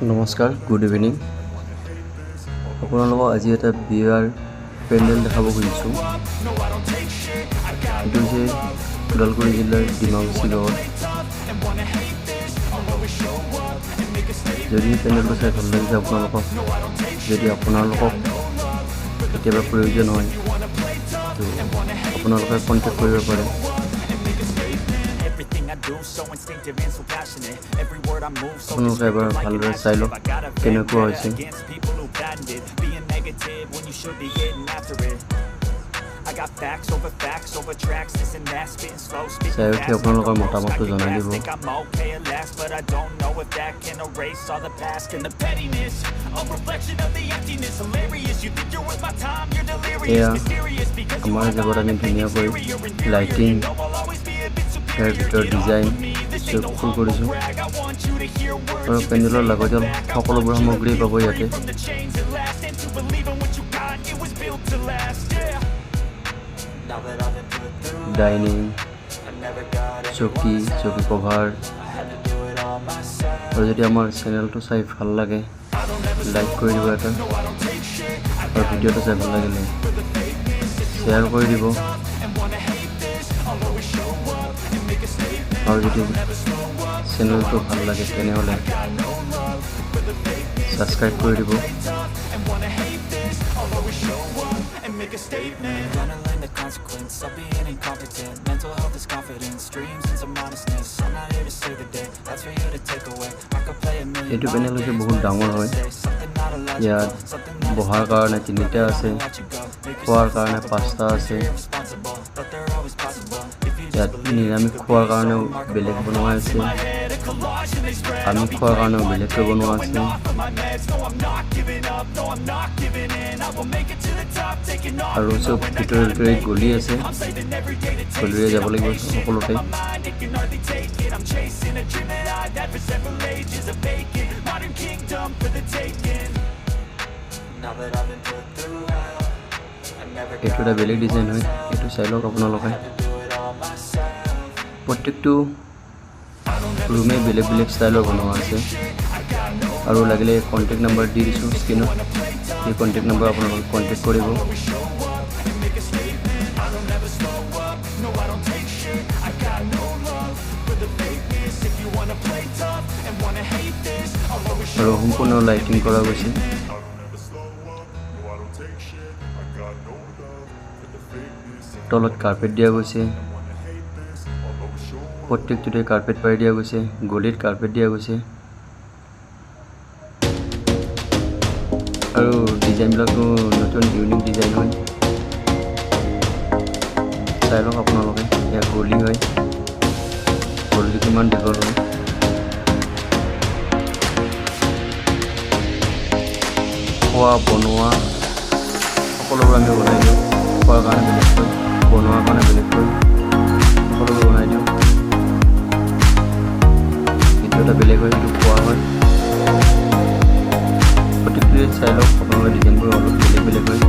নমস্কাৰ, good evening. আপোনালোকক আজি এটা বিয়াৰ পেণ্ডেল দেখাব খুজিছোঁ। এইটো হৈছে ওদালগুৰি জিলাৰ ডিমাকুছী গাঁৱত। যদি পেণ্ডেলটো চাই ভাল লাগিছে আপোনালোকক, যদি আপোনালোকক কেতিয়াবা প্ৰয়োজন হয় তো আপোনালোকে কণ্টেক্ট কৰিব পাৰে। আপোনালোকে এবাৰ ভালদৰে চাই লওক কেনেকুৱা হৈছে। চাই উঠি আপোনালোকৰ মতামতটো জনাই দিব। এয়া আমাৰ জেগাত আমি ধুনীয়াকৈ লাইটিং, ইয়াৰ ভিতৰত ডিজাইন চব ফুল কৰিছোঁ আৰু পেণ্ডেলৰ লাগতিয়াল সকলোবোৰ সামগ্ৰী পাব ইয়াতে। ডাইনিং, চকী কভাৰ। আৰু যদি আমাৰ চেনেলটো চাই ভাল লাগে লাইক কৰি দিব এটা, আৰু ভিডিঅ'টো চাই ভাল লাগিলে শ্বেয়াৰ কৰি দিব। আৰু যদি চেনেলটো ভাল লাগে তেনেহ'লে ছাবস্ক্ৰাইব কৰি দিব। এইটো পেনেল হৈছে বহুত ডাঙৰ হয়। ইয়াত বহাৰ কাৰণে 3টা আছে, খোৱাৰ কাৰণে 5টা আছে। ইয়াত নিৰামিষ খোৱাৰ কাৰণেও বেলেগ বনোৱা আছে, আমিষ খোৱাৰ কাৰণেও বেলেগকৈ বনোৱা আছে। আৰু চব ভিতৰে গলি আছে, গলিৰে যাব লাগিব সকলোতে। এইটো এটা বেলেগ ডিজাইন হয়, এইটো চাই লওক আপোনালোকে। প্ৰত্যেকটো ৰুমে বেলেগ বেলেগ ষ্টাইলৰ বনোৱা আছে। আৰু লাগিলে কণ্টেক্ট নাম্বাৰ দি দিছোঁ স্ক্ৰীনত, সেই কণ্টেক্ট নাম্বাৰ আপোনালোকে কণ্টেক্ট কৰিব। আৰু সম্পূৰ্ণ লাইটিং কৰা গৈছে। তলত কাৰ্পেট দিয়া গৈছে, প্ৰত্যেকটোতে কাৰ্পেট পাৰি দিয়া গৈছে, গলিত কাৰ্পেট দিয়া গৈছে। আৰু ডিজাইনবিলাকো নতুন ইউনিক ডিজাইন হয়, চাই লওক আপোনালোকে। এয়া গলি হয়, গলিটো কিমান দীঘল হয়। খোৱা বনোৱা সকলোবোৰ আমি বনাই দিওঁ। খোৱাৰ কাৰণে বেলেগকৈ, বনোৱাৰ কাৰণে বেলেগকৈ সকলোবোৰ বনাই দিওঁ। এইটো এটা বেলেগ হয়, সেইটো খোৱা হয়। প্ৰত্যেকটোৱে চাই লওক আপোনালোকে, ডিজাইনবোৰ অলপ বেলেগ হয়।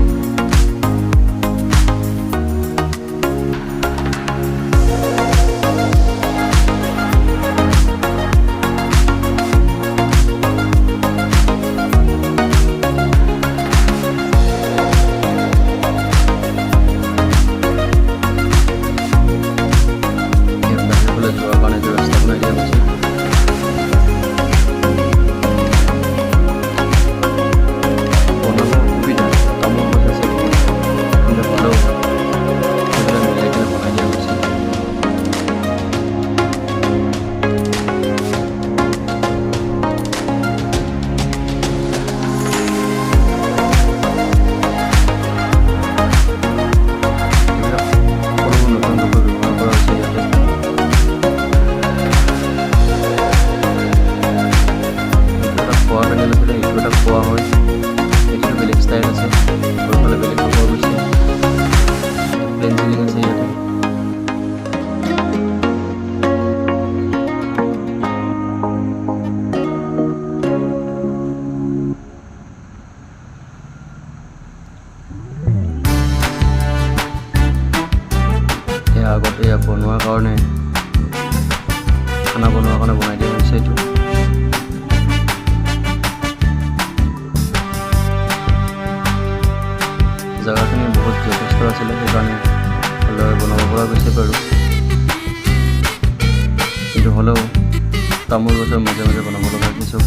যোৱাৰ কাৰণে যে ৰাস্তা বনাই দিয়া হৈছে, বনাব সুবিধা, কামৰ কথা আছে কিন্তু হ'লেও সেইবিলাক মিলাই কিনে বনাই দিয়া হৈছে। এইবিলাক সকলোবোৰ নতুন ৰূপে ব্যৱহাৰ কৰা হৈছে ইয়াতে। খানা বনোৱাৰ কাৰণে বনাই দিয়া হৈছে এইটো। জেগাখিনি বহুত যথেষ্ট আছিলে, সেইকাৰণে ভালদৰে বনাব পৰা গৈছে বাৰু। কিন্তু হ'লেও তামোল গছৰ মাজে মাজে বনাব লগা কিছু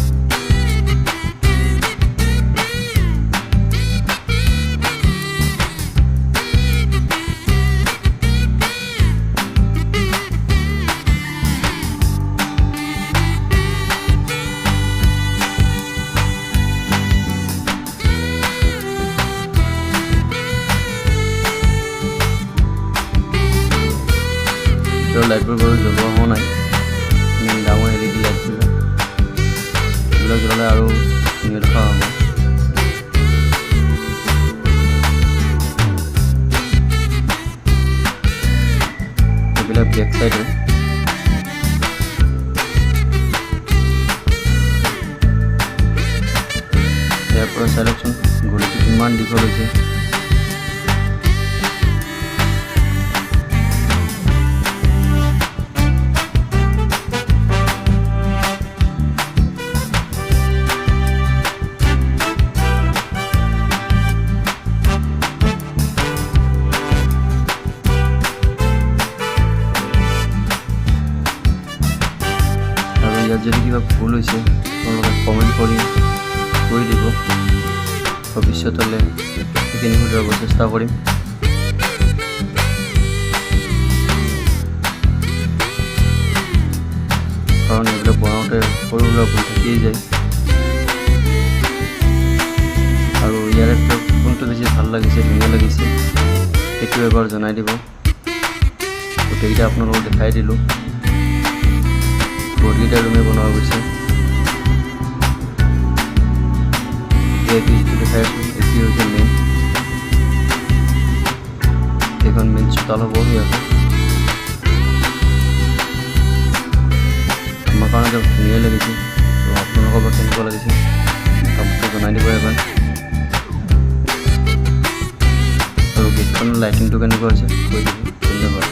লাইটবোৰ বাৰু জ্বলোৱা হোৱা নাই, ডাঙৰ LED লাইটবোৰ এইবিলাক জ্বলালে আৰু ধুনীয়া দেখা হ'ব। এইবিলাক বেক চাইডে ইয়াৰ পৰা চাই লওকচোন গলিটো কিমান দীঘল হৈছে। ইয়াত যদি কিবা ভুল হৈছে আপোনালোকে কমেণ্ট কৰি দিব, ভৱিষ্যতলৈ সেইখিনি শুধৰাব চেষ্টা কৰিম। কাৰণ এইবিলাক বনাওঁতে সৰু সুৰা ভুল থাকিয়েই যায়। আৰু ইয়াৰে কোনটো বেছি ভাল লাগিছে, ধুনীয়া লাগিছে সেইটো এবাৰ জনাই দিব। গোটেইকেইটা আপোনালোকক দেখাই দিলোঁ। বহুতকেইটা ৰুমে বনোৱা গৈছে। যিটো দেখাই আছোঁ এইটো হৈছে মেইন, এইখন মেইন চোতাল হ'ব। ইয়াতে আমাৰ কাৰণে ধুনীয়া লাগিছে, তো আপোনালোকৰ বা কেনেকুৱা লাগিছে কামটো জনাই দিব এবাৰ। আৰু গেটখনৰ লাইটিংটো কেনেকুৱা হৈছে কৈ দিব। ধন্যবাদ।